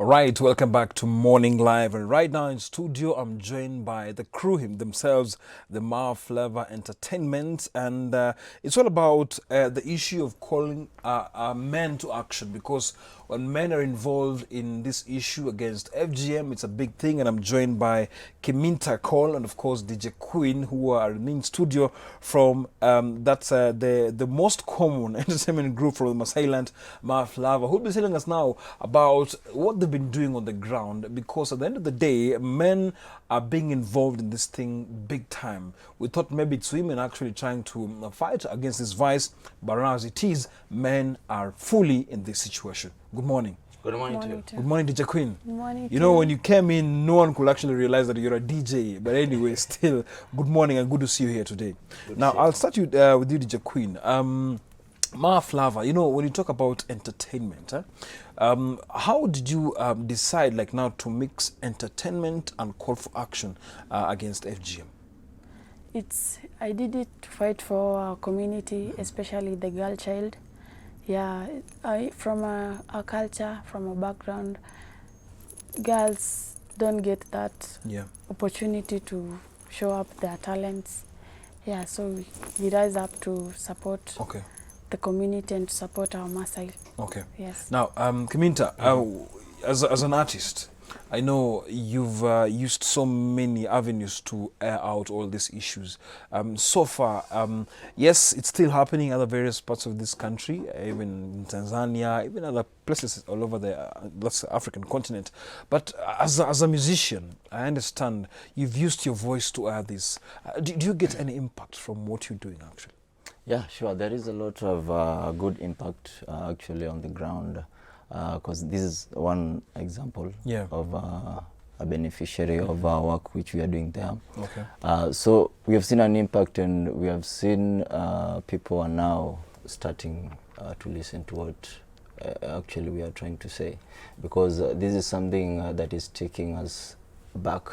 All right, welcome back to Morning Live. And right now in studio, I'm joined by the crew themselves, the Ma Flavor Entertainment. And it's all about the issue of calling men to action. Because when men are involved in this issue against FGM, it's a big thing. And I'm joined by Kiminta Cole and, of course, DJ Queen, who are in studio from the most common entertainment group from the Maasai land, Ma Flavor, who'll be telling us now about what they've been doing on the ground, because at the end of the day, men are being involved in this thing big time. We thought maybe it's women actually trying to fight against this vice, but now as it is, men are fully in this situation. Good morning. Good morning to you. Good morning, DJ Queen. Good morning. You know, when you came in, no one could actually realize that you're a DJ. But anyway, still, good morning and good to see you here today. Now, I'll start with you, DJ Queen. Ma Flavor, you know, when you talk about entertainment, how did you decide, like now, to mix entertainment and call for action against FGM? I did it to fight for our community, especially the girl child. Yeah, from our culture, from our background, girls don't get that opportunity to show up their talents. Yeah, so we rise up to support the community and to support our Maasai. Okay. Yes. Now, Kiminta, as an artist, I know you've used so many avenues to air out all these issues. So far, yes, it's still happening in other various parts of this country, even in Tanzania, even other places all over the African continent. But as a musician, I understand you've used your voice to air this. Do you get any impact from what you're doing, actually? Yeah, sure. There is a lot of good impact actually on the ground, because this is one example of a beneficiary of our work which we are doing there. Okay. So we have seen an impact, and we have seen people are now starting to listen to what actually we are trying to say, because this is something that is taking us back.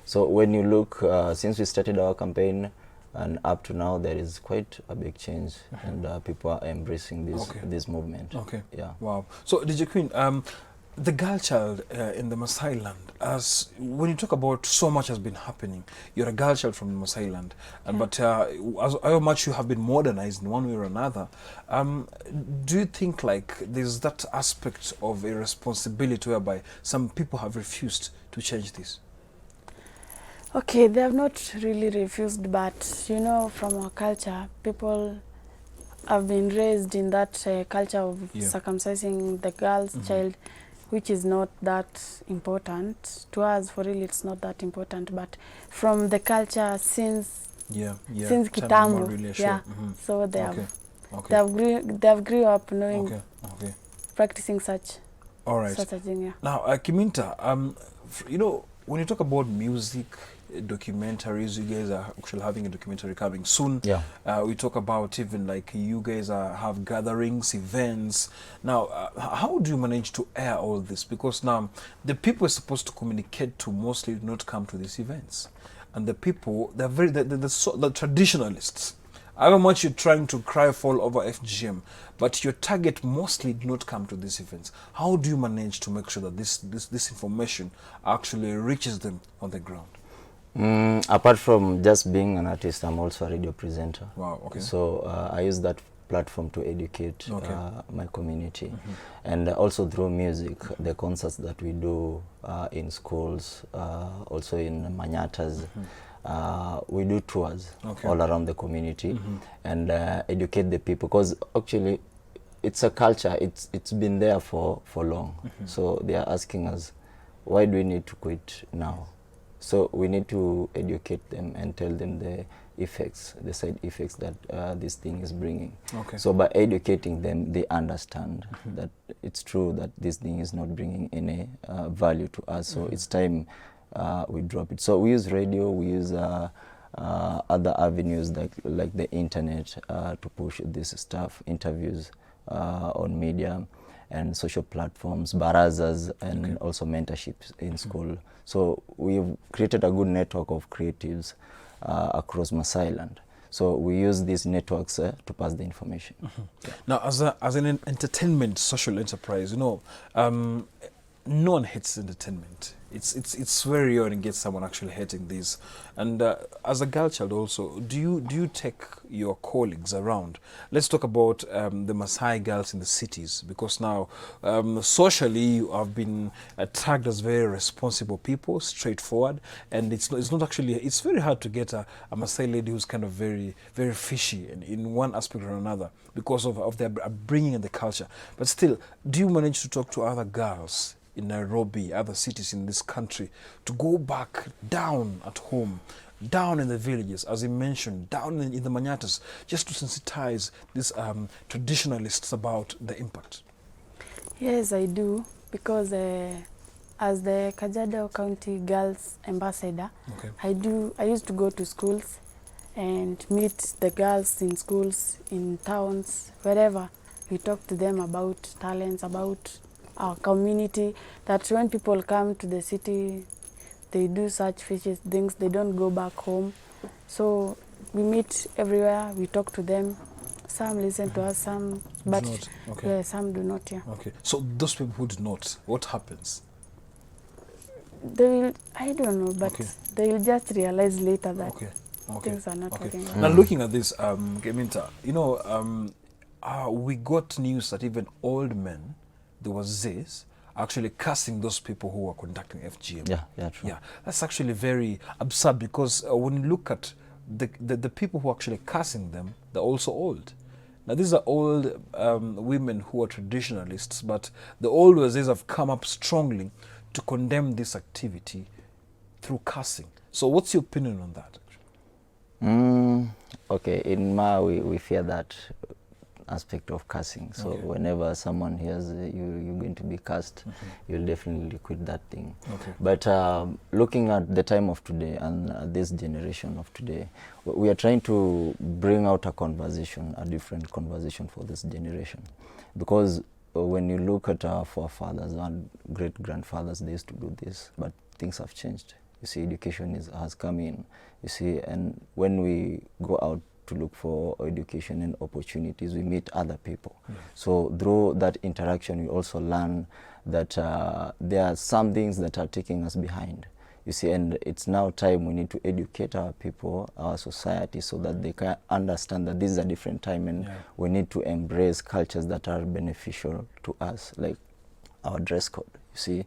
So when you look, since we started our campaign, and up to now, there is quite a big change, and people are embracing this movement. Okay. Yeah. Wow. So, DJ Queen, the girl child in the Maasai land, when you talk about so much has been happening, you're a girl child from the Maasai land, but how much you have been modernized in one way or another, do you think like there's that aspect of a responsibility whereby some people have refused to change this? Okay, they have not really refused, but you know, from our culture, people have been raised in that culture of circumcising the girl's child, which is not that important. To us, for real, it's not that important, but from the culture since Kitambo, really so they have grew up knowing, practicing such a thing. Now, Kiminta, you know, when you talk about music, documentaries, you guys are actually having a documentary coming soon. We talk about even like you guys have gatherings, events. Now, how do you manage to air all this? Because now the people are supposed to communicate to mostly not come to these events, and the people, they're the traditionalists. However much you're trying to cry fall over FGM, but your target mostly do not come to these events. How do you manage to make sure that this information actually reaches them on the ground? Apart from just being an artist, I'm also a radio presenter. Wow, okay. So I use that platform to educate my community. And also through music, the concerts that we do in schools, also in Manyatas, we do tours all around the community and educate the people, because actually it's a culture, it's been there for long. So they are asking us, why do we need to quit now? So we need to educate them and tell them the effects, the side effects that this thing is bringing. So by educating them, they understand that it's true that this thing is not bringing any value to us. So it's time we drop it. So we use radio, we use other avenues like the internet to push this stuff, interviews on media and social platforms, barazas, and also mentorships in school. So we've created a good network of creatives across Maasai land. So we use these networks to pass the information. Now, as an entertainment social enterprise, you know, no one hates entertainment. It's very rare to get someone actually hating this. And as a girl child also, do you take your colleagues around? Let's talk about the Maasai girls in the cities, because now socially you have been tagged as very responsible people, straightforward, and it's not actually, it's very hard to get a Maasai lady who's kind of very fishy in one aspect or another because of their upbringing and the culture. But still, do you manage to talk to other girls in Nairobi, other cities in this country, to go back down at home, down in the villages, as you mentioned, down in the manyatas, just to sensitize these traditionalists about the impact? Yes, I do, because as the Kajiado County Girls Ambassador, Okay. I used to go to schools and meet the girls in schools, in towns, wherever. We talk to them about talents, about our community, that when people come to the city, they do such fishy things, they don't go back home. So we meet everywhere, we talk to them. Some listen to us, some, but Do not. Okay. yeah, some do not, yeah. Okay. So those people who do not, what happens? They will, I don't know, but Okay. they will just realize later that Okay. Okay. things are not Okay. working Now well. looking at this, Geminta, we got news that even old men, there was this, actually cursing those people who were conducting FGM. Yeah, true. Yeah, that's actually very absurd, because when you look at the people who are actually cursing them, they're also old. Now these are old women who are traditionalists, but the old Wazis have come up strongly to condemn this activity through cursing. So what's your opinion on that? Okay, in Ma, we fear that aspect of cursing. So Okay. whenever someone hears you're going to be cursed, you'll definitely quit that thing. Okay. But looking at the time of today and this generation of today, we are trying to bring out a conversation, a different conversation for this generation. Because when you look at our forefathers and great-grandfathers, they used to do this, but things have changed. You see, education has come in, you see, and when we go out to look for education and opportunities, we meet other people. So through that interaction, we also learn that there are some things that are taking us behind. You see, and it's now time we need to educate our people, our society, so that they can understand that this is a different time, and we need to embrace cultures that are beneficial to us, like our dress code, you see.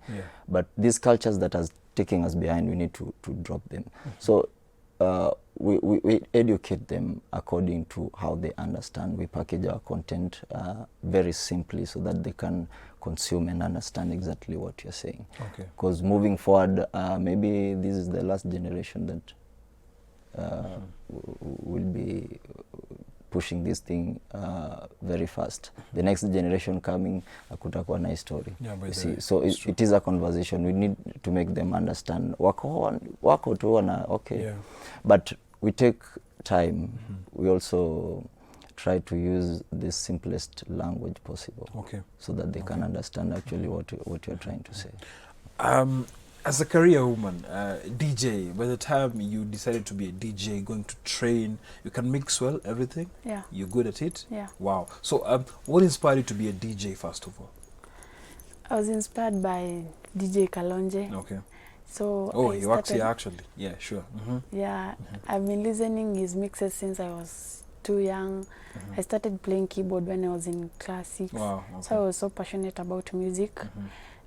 But these cultures that are taking us behind, we need to drop them. So we educate them according to how they understand. We package our content very simply so that they can consume and understand exactly what you're saying. Okay. Because moving forward, maybe this is the last generation that will be pushing this thing very fast. The next generation coming, akutakuwa na story. Yeah, by You the see, way, so it is a conversation. We need to make them understand. Wako tu wana, okay. Yeah. But we take time. We also try to use the simplest language possible. Okay. So that they can understand actually what you're trying to say. As a career woman, DJ, by the time you decided to be a DJ, going to train, you can mix well, everything? Yeah. You're good at it? Yeah. Wow. So what inspired you to be a DJ, first of all? I was inspired by DJ Kalonje. Okay. So Oh, I he works started- here actually. Yeah, sure. Yeah, I've been listening his mixes since I was too young. I started playing keyboard when I was in class 6. Wow. So I Okay. was so passionate about music.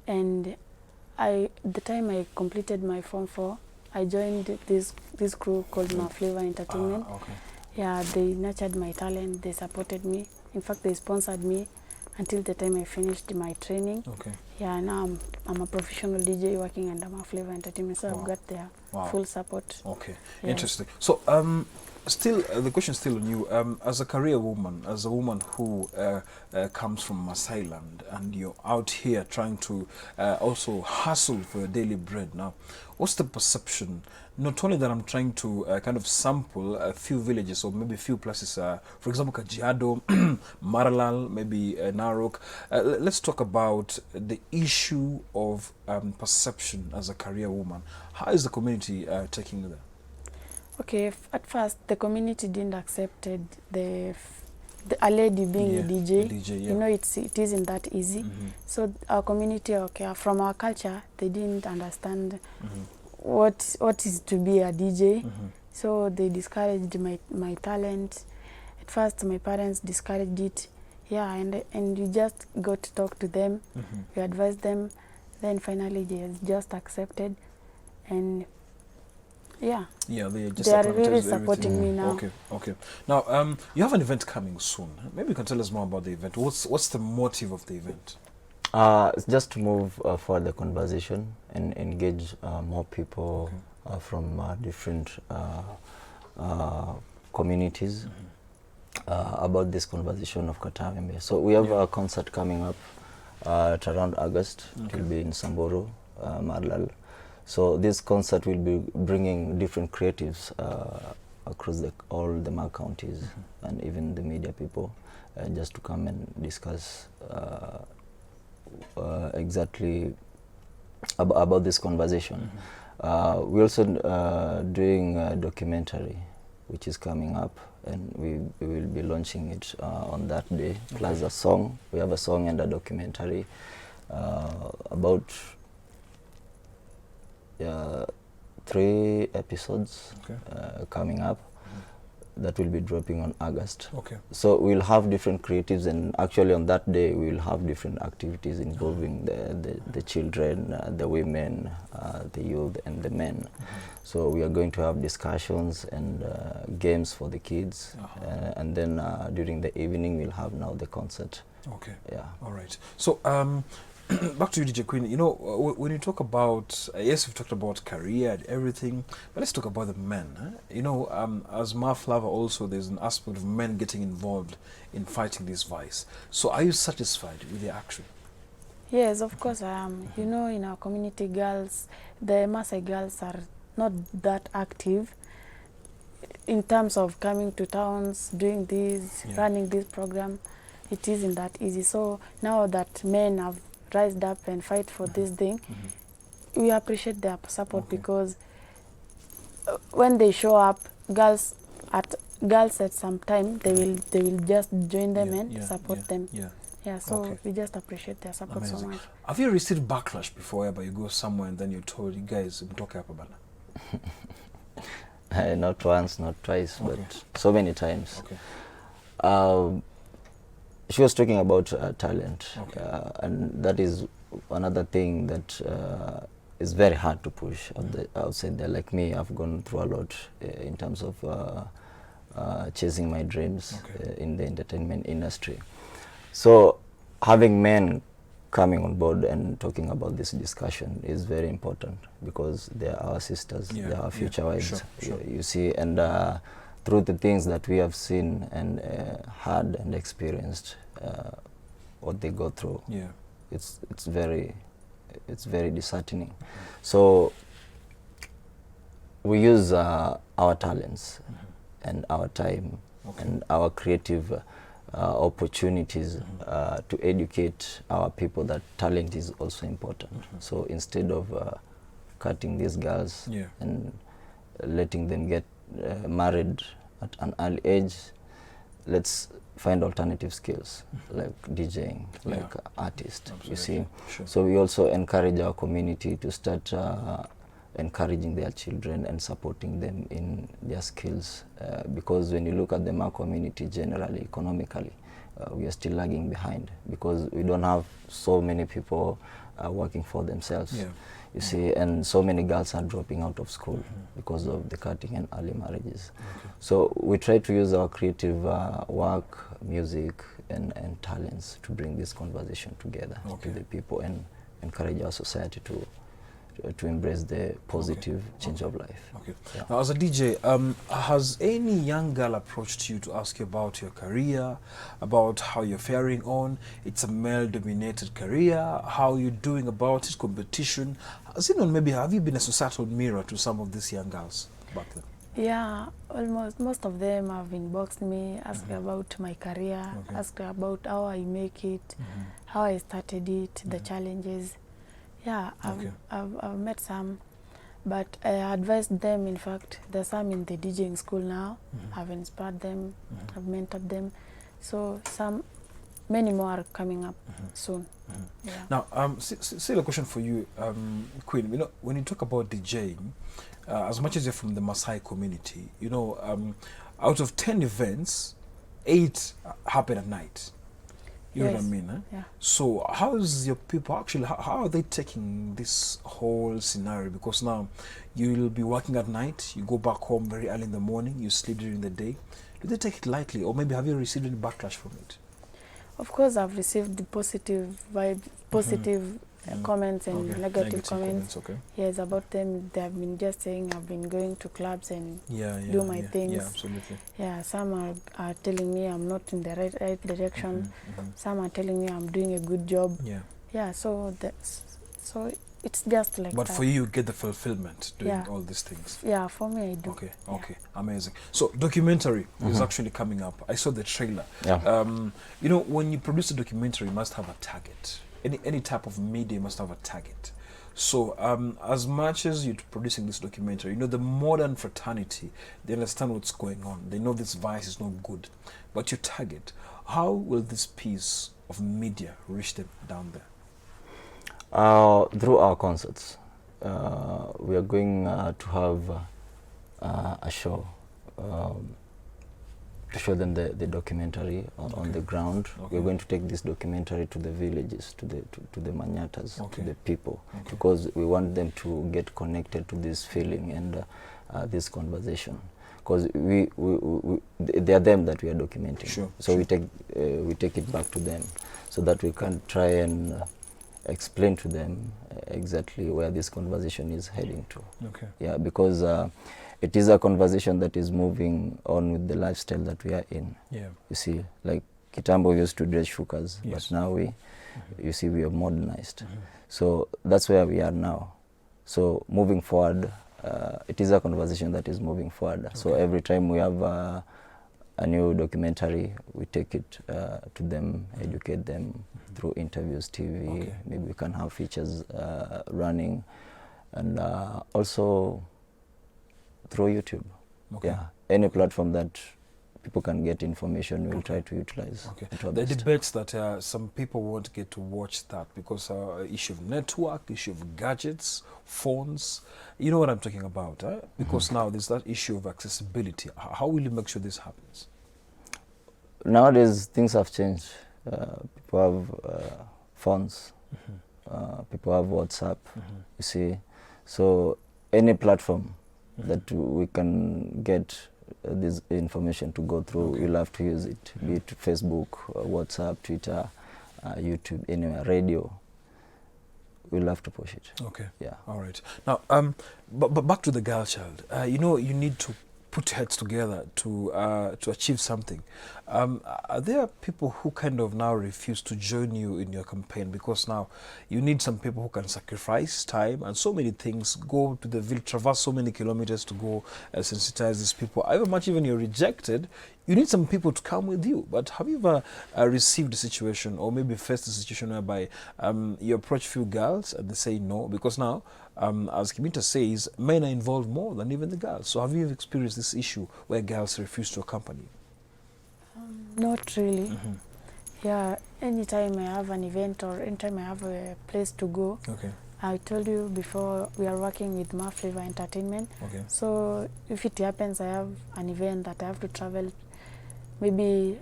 And the time I completed my Form 4, I joined this crew called My Flavor Entertainment. Okay. Yeah, they nurtured my talent, they supported me. In fact, they sponsored me until the time I finished my training. Okay. Yeah, now I'm a professional DJ working under My Flavor Entertainment, so Wow. I've got their Wow. full support. Okay. Yeah. Interesting. So still, the question is still on you. As a career woman, as a woman who comes from Maasai land, and you're out here trying to also hustle for your daily bread now, what's the perception? Not only that I'm trying to kind of sample a few villages or maybe a few places, for example, Kajiado, Maralal, maybe Narok. Let's talk about the issue of perception as a career woman. How is the community taking that? Okay, at first the community didn't accept the a lady being a Yeah, DJ, a DJ, yeah. you know, it isn't that easy. So our community, okay, from our culture, they didn't understand what is to be a DJ. So they discouraged my talent. At first, my parents discouraged it. Yeah, and you just got to talk to them. You advise them. Then finally, they just accepted. And yeah. Yeah, they just They are acclimatized really to supporting everything. me now. Okay, okay. Now, you have an event coming soon. Maybe you can tell us more about the event. What's the motive of the event? It's just to move forward the conversation and engage more people from different communities about this conversation of Katawembe. So we have a concert coming up at around August. It will be in Samburu, Marlal. So this concert will be bringing different creatives across all the Mar counties and even the media people just to come and discuss exactly about this conversation. We're also doing a documentary which is coming up, and we will be launching it on that day, plus a song. We have a song and a documentary about 3 episodes coming up that will be dropping on August. Okay. So we'll have different creatives, and actually on that day we'll have different activities involving the children, the women, the youth and the men. So we are going to have discussions and games for the kids, and then during the evening we'll have now the concert. Okay. Yeah. All right. So back to you, DJ Queen. You know, when you talk about, yes, we've talked about career and everything, but let's talk about the men. Huh? You know, as Math Lover also, there's an aspect of men getting involved in fighting this vice. So are you satisfied with the action? Yes, of course I am. You know, in our community, girls, the Maasai girls are not that active in terms of coming to towns, doing this, running this program. It isn't that easy. So now that men have rised up and fight for this thing, we appreciate their support, because when they show up, girls at some time, they will just join them and support them. Yeah, so we just appreciate their support so much. Have you received backlash before, but you go somewhere and then you're told, you guys, talk up about it? Not once, not twice, but so many times. She was talking about talent, and that is another thing that is very hard to push outside there. Like me, I've gone through a lot in terms of chasing my dreams in the entertainment industry. So having men coming on board and talking about this discussion is very important, because they are our sisters, they are our future wives, you see, and through the things that we have seen and heard and experienced, what they go through, it's very disheartening. So we use our talents and our time and our creative opportunities to educate our people that talent is also important. So instead of cutting these girls and letting them get married at an early age, let's find alternative skills like DJing, like artist. You see. So we also encourage our community to start encouraging their children and supporting them in their skills, because when you look at the Mar community generally, economically, we are still lagging behind, because we don't have so many people working for themselves. You see, and so many girls are dropping out of school because of the cutting and early marriages. So we try to use our creative work, music, and talents to bring this conversation together to the people and encourage our society to embrace the positive change of life. Now, as a DJ, has any young girl approached you to ask you about your career, about how you're faring on? It's a male-dominated career. How are you doing about it? Competition? Has it, maybe have you been a societal mirror to some of these young girls back then? Yeah, almost most of them have inboxed me, asked about my career, asked about how I make it, how I started it, the challenges. Yeah, I've met some, but I advised them. In fact, there's some in the DJing school now. I've inspired them, I've mentored them. So many more are coming up soon. Yeah. Now, still a question for you, Queen. You know, when you talk about DJing, as much as you're from the Maasai community, you know, out of 10 events, 8 happen at night. You know what I mean? Eh? Yeah. So how is your people actually, how are they taking this whole scenario? Because now you'll be working at night, you go back home very early in the morning, you sleep during the day. Do they take it lightly, or maybe have you received any backlash from it? Of course, I've received the positive vibe, positive comments and negative comments. Okay. Yes, about them. They have been just saying I've been going to clubs and do my things. Yeah, absolutely. Yeah, some are telling me I'm not in the right direction. Some are telling me I'm doing a good job. Yeah. Yeah, so it's just like but that. for you get the fulfillment doing all these things. Yeah, for me I do. Okay, amazing. So documentary is actually coming up. I saw the trailer. Yeah. You know, when you produce a documentary, you must have a target. Any type of media must have a target. So as much as you're producing this documentary, you know, the modern fraternity, they understand what's going on. They know this vice is not good. But your target, how will this piece of media reach them down there? Through our concerts. We are going to have a show to show them the documentary on the ground. We're going to take this documentary to the villages, to the Manyatas, to the people, because we want them to get connected to this feeling and this conversation. Because they are them that we are documenting. So we take it back to them, so that we can try and explain to them exactly where this conversation is heading to. Yeah, because it is a conversation that is moving on with the lifestyle that we are in. Yeah. You see, like Kitambo used to dress shukas, but now you see, we are modernized. So that's where we are now. So moving forward, it is a conversation that is moving forward. So every time we have a new documentary, we take it to them, educate them through interviews, TV, maybe we can have features running, and also through YouTube. Yeah, any platform that people can get information, we'll try to utilize. The debates that some people won't get to watch that because issue of network, issue of gadgets, phones, you know what I'm talking about, eh? Because now there's that issue of accessibility. How will you make sure this happens? Nowadays things have changed. People have phones, people have WhatsApp, you see. So any platform that we can get this information to go through, we'll have to use it, be it Facebook, WhatsApp, Twitter, YouTube, anywhere, radio. We'll have to push it. Yeah. All right. Now, but back to the girl child. You know, you need to put heads together to achieve something. Are there people who kind of now refuse to join you in your campaign because now you need some people who can sacrifice time and so many things, go to the village, traverse so many kilometers to go sensitize these people? However much even you're rejected, you need some people to come with you. But have you ever received a situation or maybe faced a situation whereby you approach few girls and they say no? Because now, as Kimita says, men are involved more than even the girls. So have you experienced this issue where girls refuse to accompany you? Not really. Yeah, anytime I have an event or anytime I have a place to go, I told you before, we are working with Flavor Entertainment. So if it happens I have an event that I have to travel, maybe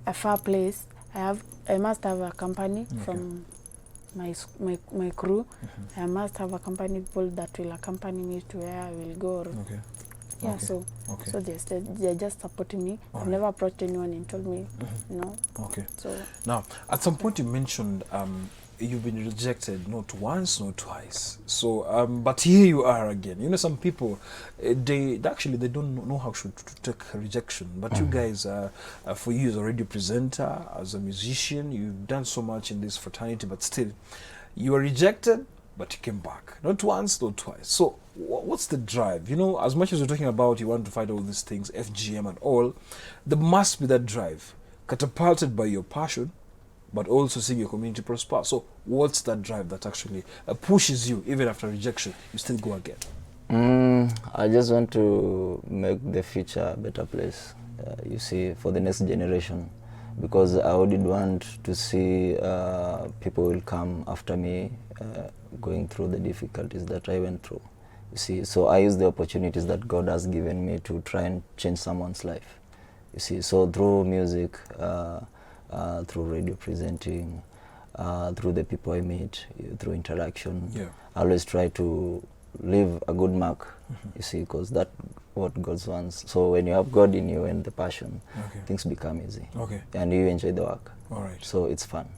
a far place, I must have a company from my crew. I must have a company people that will accompany me to where I will go. Yeah, so they're just supporting me. I've never approached anyone and told me no. So now, at some point you mentioned you've been rejected not once, not twice. So, but here you are again. You know, some people they don't know how to take rejection. But you guys, for you as a radio presenter, as a musician, you've done so much in this fraternity. But still, you were rejected, but you came back. Not once, not twice. So what's the drive? You know, as much as we're talking about you want to fight all these things, FGM and all, there must be that drive, catapulted by your passion, but also seeing your community prosper. So what's that drive that actually pushes you, even after rejection, you still go again? I just want to make the future a better place, you see, for the next generation. because I wouldn't want to see people will come after me going through the difficulties that I went through. You see, so I use the opportunities that God has given me to try and change someone's life. You see, so through music, through radio presenting, through the people I meet, through interaction, I always try to leave a good mark. You see, because that's what God wants. So when you have God in you and the passion, things become easy. And you enjoy the work. All right. So it's fun.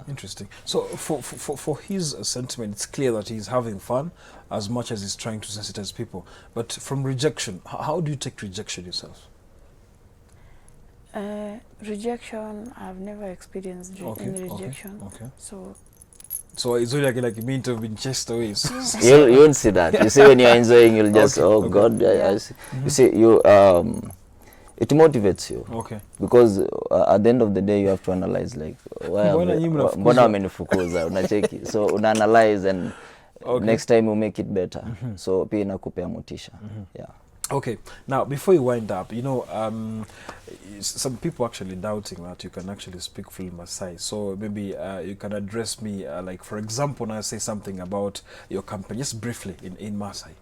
Interesting. So for his sentiment, it's clear that he's having fun as much as he's trying to sensitize people. But from rejection, how do you take rejection yourself? Rejection, I've never experienced any rejection. So it's only like mean to have been chased away. You won't see that. You see, when you're enjoying, you'll just God. I see. You see, you it motivates you. Because at the end of the day, you have to analyze like mbona amenifukuza, unacheki. So una analyze and next time you make it better. So pia inakupea motisha. Okay, now before you wind up, you know, some people actually doubting that you can actually speak full Maasai. So maybe you can address me, like for example, when I say something about your company, just briefly in Maasai.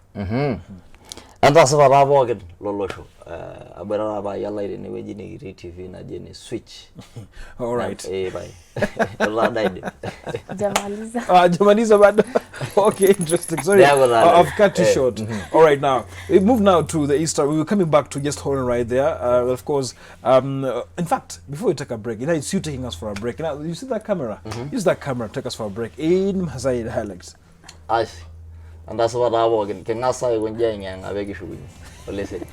And that's what I'm working, Lolosho. Abera ba yalla ni weji ni TV na jeni switch. All right. Bye. Jamaliza. Jamaliza bado. Okay, interesting. Sorry, I've cut you short. All right, now we move now to the Easter. We were coming back to just holding right there. Of course, in fact, before we take a break, it's you taking us for a break. Now, you see that camera? Use that camera. Take us for a break in Maasai dialects. I see. And that's what I'm working. Can I say when you're young, I beg you. Listen.